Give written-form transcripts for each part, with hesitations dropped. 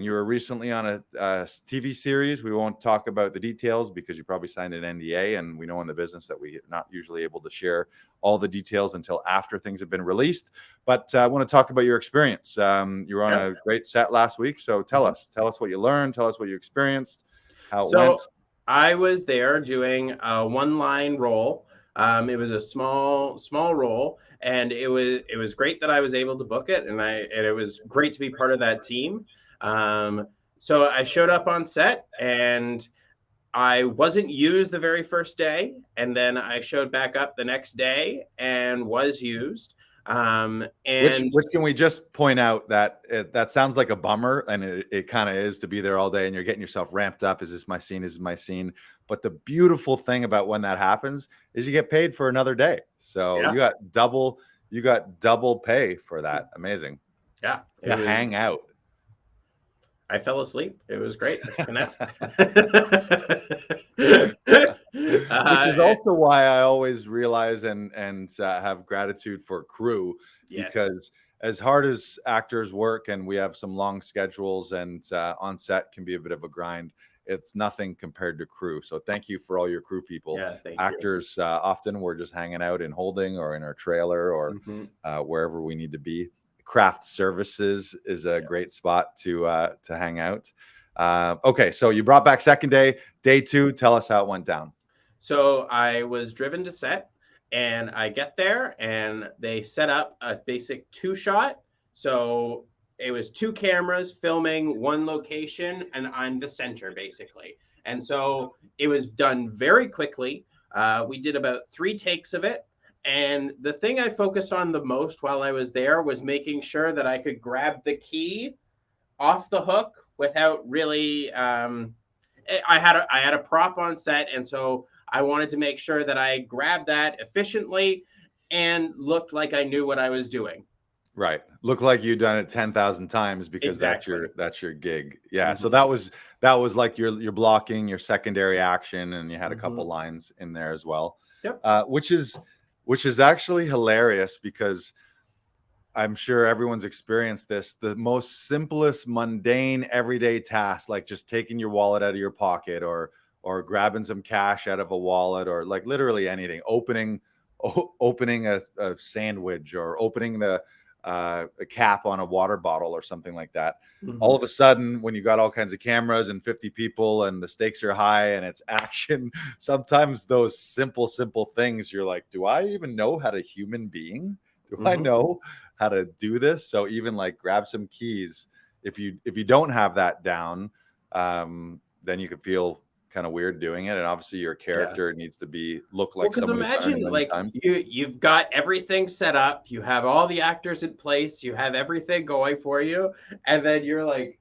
You were recently on a TV series. We won't talk about the details because you probably signed an NDA, and we know in the business that we're not usually able to share all the details until after things have been released. But I want to talk about your experience. You were on a great set last week, so tell us what you learned, tell us what you experienced, how it went. I was there doing a one-line role. It was a small role, and it was great that I was able to book it, and it was great to be part of that team. So I showed up on set, and I wasn't used the very first day, and then I showed back up the next day and was used. Which can we just point out that that sounds like a bummer, and it kind of is, to be there all day and you're getting yourself ramped up. Is this my scene? Is this my scene? But the beautiful thing about when that happens is you get paid for another day. So you got double pay for that. Amazing. Yeah. To hang out. I fell asleep. It was great. I took a nap. Which is also why I always realize and have gratitude for crew, because as hard as actors work and we have some long schedules and on set can be a bit of a grind, it's nothing compared to crew. So thank you for all your crew people. Actors, often we're just hanging out in holding or in our trailer or wherever we need to be. Craft services is a great spot to hang out. Okay, so you brought back second day, day 2. Tell us how it went down. So I was driven to set, and I get there, and they set up a basic 2-shot. So it was 2 cameras filming 1 location, and I'm the center, basically. And so it was done very quickly. We did about 3 takes of it. And the thing I focused on the most while I was there was making sure that I could grab the key off the hook without really. I had a prop on set, and so I wanted to make sure that I grabbed that efficiently and looked like I knew what I was doing. Right. Look like you've done it 10,000 times because that's your gig. Yeah. So that was like your blocking, your secondary action, and you had a couple lines in there as well. Yep. Which is actually hilarious because I'm sure everyone's experienced this. The most simplest, mundane, everyday task, like just taking your wallet out of your pocket or grabbing some cash out of a wallet, or like literally anything, opening a sandwich or opening a cap on a water bottle or something like that. All of a sudden, when you got all kinds of cameras and 50 people and the stakes are high and it's action, sometimes those simple things, you're like, do I even know how to human being? Do I know how to do this? So even like grab some keys. If you don't have that down, then you could feel kind of weird doing it, and obviously your character needs to look like someone. Because imagine like you've got everything set up, you have all the actors in place, you have everything going for you, and then you're like,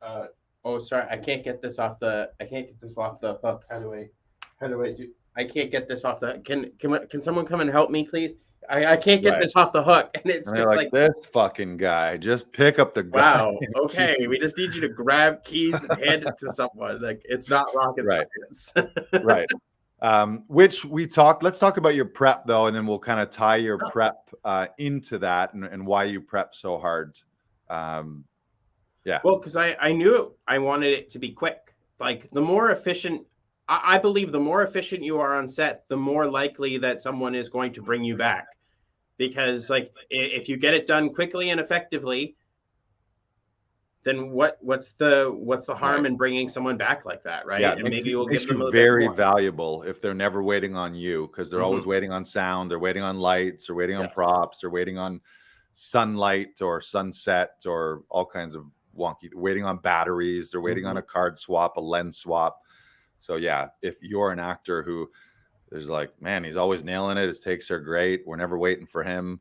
oh sorry, I can't get this off the hook. How do I do? I can't get this off the. Can someone come and help me, please? I can't get this off the hook, and it's just like this fucking guy. Just pick up the. Wow. Okay, we just need you to grab keys and hand it to someone. Like, it's not rocket science. Right. Which we talked. Let's talk about your prep though, and then we'll kind of tie your prep into that and why you prep so hard. Yeah. Well, because I knew I wanted it to be quick. Like the more efficient. I believe the more efficient you are on set, the more likely that someone is going to bring you back. Because like if you get it done quickly and effectively, then what's the harm in bringing someone back like that, right? Yeah, and maybe you'll give them very valuable if they're never waiting on you, because they're always waiting on sound, they're waiting on lights, they're waiting on props, they're waiting on sunlight or sunset or all kinds of wonky, waiting on batteries, they're waiting on a card swap, a lens swap. So yeah, if you're an actor who is like, man, he's always nailing it, his takes are great, we're never waiting for him,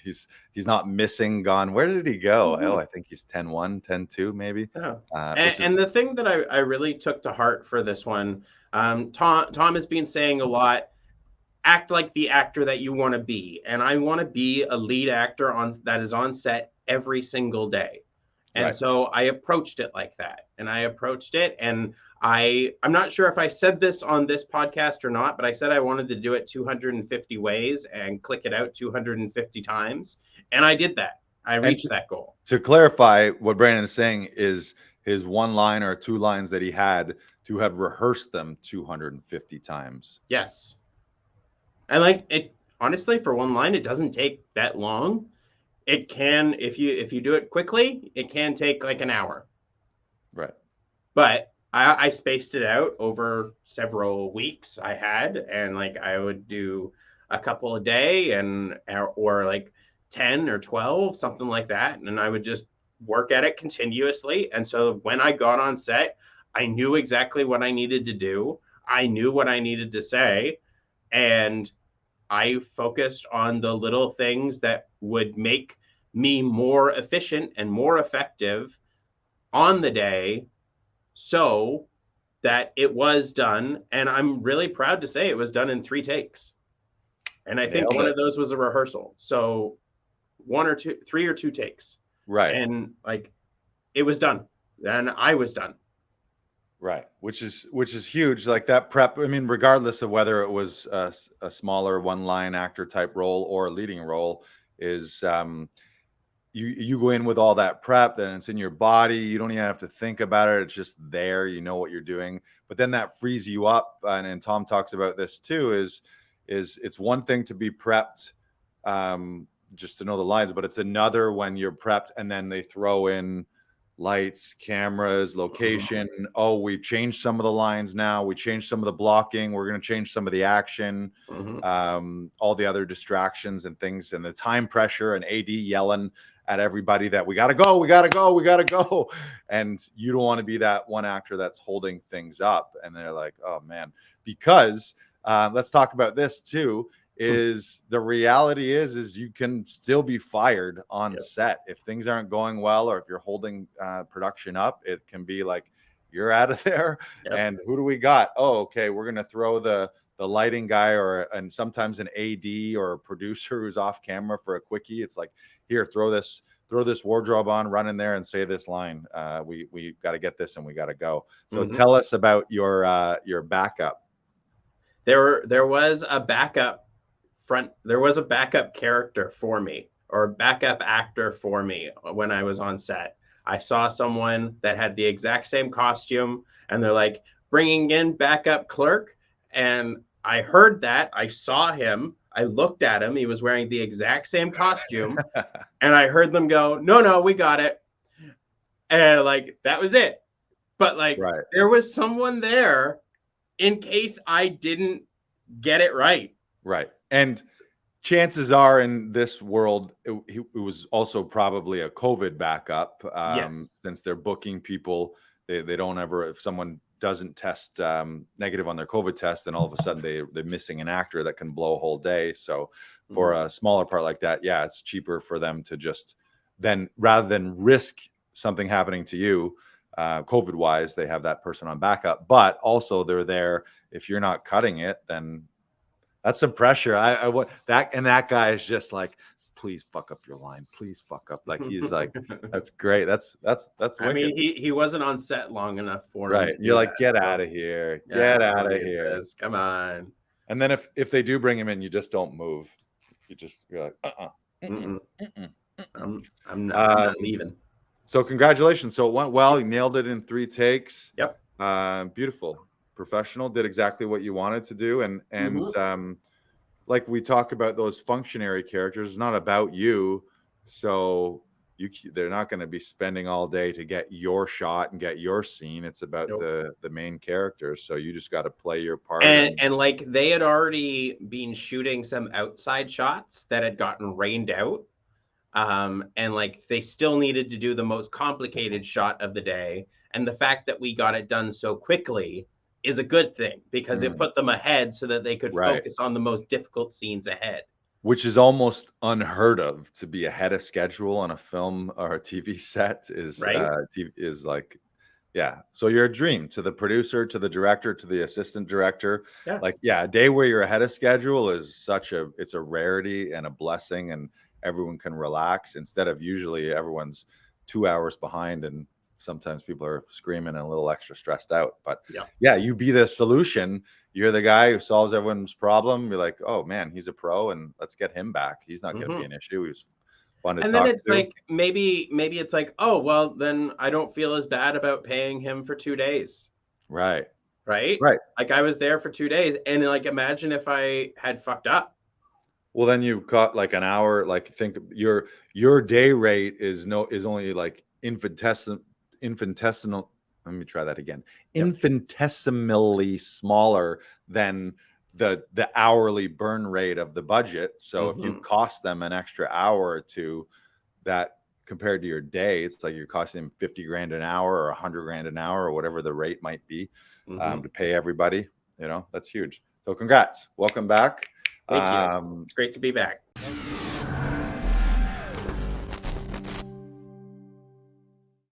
he's not missing, gone, where did he go? Oh, I think he's 10-1, 10-2 maybe. And the thing that I really took to heart for this one, Tom has been saying a lot, act like the actor that you want to be, and I want to be a lead actor that is on set every single day. And so I approached it like that, and I'm not sure if I said this on this podcast or not, but I said I wanted to do it 250 ways and click it out 250 times. And I did that. I And reached that goal. to clarify, what Brandon is saying is his one line or two lines that he had to have rehearsed them 250 times. Yes. And like it honestly, for one line, it doesn't take that long. It can, if you do it quickly, it can take like an hour. Right. But I spaced it out over several weeks I had, and like I would do a couple a day and or like 10 or 12, something like that. And I would just work at it continuously. And so when I got on set, I knew exactly what I needed to do. I knew what I needed to say. And I focused on the little things that would make me more efficient and more effective on the day so that it was done. And I'm really proud to say it was done in 3 takes. And I think Nailed one it. of those was a rehearsal. So 1 or 2, 3 or 2 takes. Right. And like it was done. And I was done. Right. Which is huge. Like that prep. I mean, regardless of whether it was a smaller one line actor type role or a leading role, is you go in with all that prep, then it's in your body. You don't even have to think about it. It's just there. You know what you're doing. But then that frees you up. And Tom talks about this too. Is it's one thing to be prepped, just to know the lines, but it's another when you're prepped and then they throw in lights, cameras, location. Oh, we've changed some of the lines now. We changed some of the blocking. We're going to change some of the action, all the other distractions and things, and the time pressure and AD yelling at everybody that we got to go, we got to go, we got to go. And you don't want to be that one actor that's holding things up. And they're like, oh man, because let's talk about this too. Is the reality is you can still be fired on set if things aren't going well, or if you're holding production up. It can be like, you're out of there. And who do we got? Oh, okay, we're gonna throw the lighting guy and sometimes an AD or a producer who's off camera for a quickie. It's like, here, throw this wardrobe on, run in there and say this line. We got to get this and we got to go. So tell us about your backup. There was a backup character for me, or backup actor for me when I was on set. I saw someone that had the exact same costume, and they're like, bringing in backup clerk. And I heard that. I saw him. I looked at him. He was wearing the exact same costume. And I heard them go, no, we got it. And like, that was it. But like, there was someone there in case I didn't get it right. Right. And chances are in this world, it was also probably a COVID backup, since they're booking people. They don't ever, if someone doesn't test negative on their COVID test, then all of a sudden they're missing an actor that can blow a whole day. So for a smaller part like that, yeah, it's cheaper for them to just then, rather than risk something happening to you, COVID wise, they have that person on backup. But also they're there if you're not cutting it, then that's some pressure. I want that, and that guy is just like, please fuck up your line. Please fuck up. Like, he's like, that's great. That's wicked. I mean, he wasn't on set long enough for him. Right. You're like, get out of here. Get out of here. Come on. And then if they do bring him in, you just don't move. You're like, I'm not leaving. So congratulations. So it went well. You nailed it in 3 takes. Yep. Beautiful. Professional, did exactly what you wanted to do. And like we talk about those functionary characters, it's not about you. So they're not going to be spending all day to get your shot and get your scene. It's about the main characters. So you just got to play your part. And like, they had already been shooting some outside shots that had gotten rained out. And like, they still needed to do the most complicated shot of the day. And the fact that we got it done so quickly is a good thing, because it put them ahead so that they could focus on the most difficult scenes ahead. Which is almost unheard of, to be ahead of schedule on a film or a TV set is like, yeah. So you're a dream to the producer, to the director, to the assistant director. Like, a day where you're ahead of schedule is it's a rarity and a blessing, and everyone can relax, instead of usually everyone's 2 hours behind and sometimes people are screaming and a little extra stressed out. But you be the solution. You're the guy who solves everyone's problem. You're like, oh man, he's a pro, and let's get him back. He's not going to be an issue. He's fun to And then talk it's to. like maybe it's like, oh well, then I don't feel as bad about paying him for 2 days, Right. right? Right. Like I was there for 2 days, and like imagine if I had fucked up. Well, then you got like an hour. Like think your day rate is only like infinitesimal. Let me try that again. Yep. Infinitesimally smaller than the hourly burn rate of the budget. So if you Mm-hmm. cost them an extra hour or two, that compared to your day, it's like you're costing them 50 grand an hour or 100 grand an hour or whatever the rate might be, Mm-hmm. to pay everybody. You know, that's huge. So congrats, welcome back. Thank you. It's great to be back.